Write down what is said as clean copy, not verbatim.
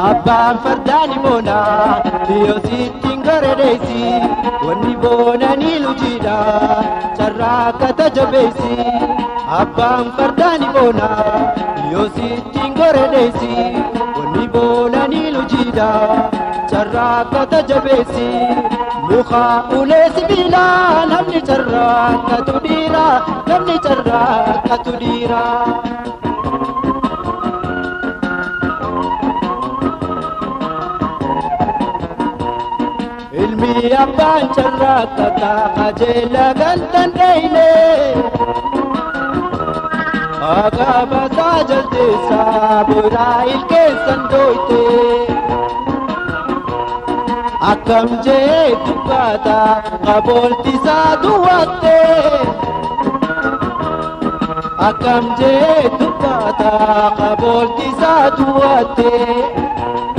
Abbaan fardaani boona yoo sittiin gareedeessi wanni boona ni lujiidha carraa akka tajabeessi. Abbaan fardaani boona yoo sittiin gareedeessi wanni boona ni lujiidha carraa akka tajabeessi. Muka ulee sibiilaa namni carraa akka tudhiira namni carraa akka tudhiira. Ilmi abbaan carraa akka qajeela galtan dheeyne agaabataa jaldeessaa biraa ilkeessan dooyte akkam jee dubbaata qabooltisaa duwwatte akkam jee dubbaata qabooltisaa duwwatte.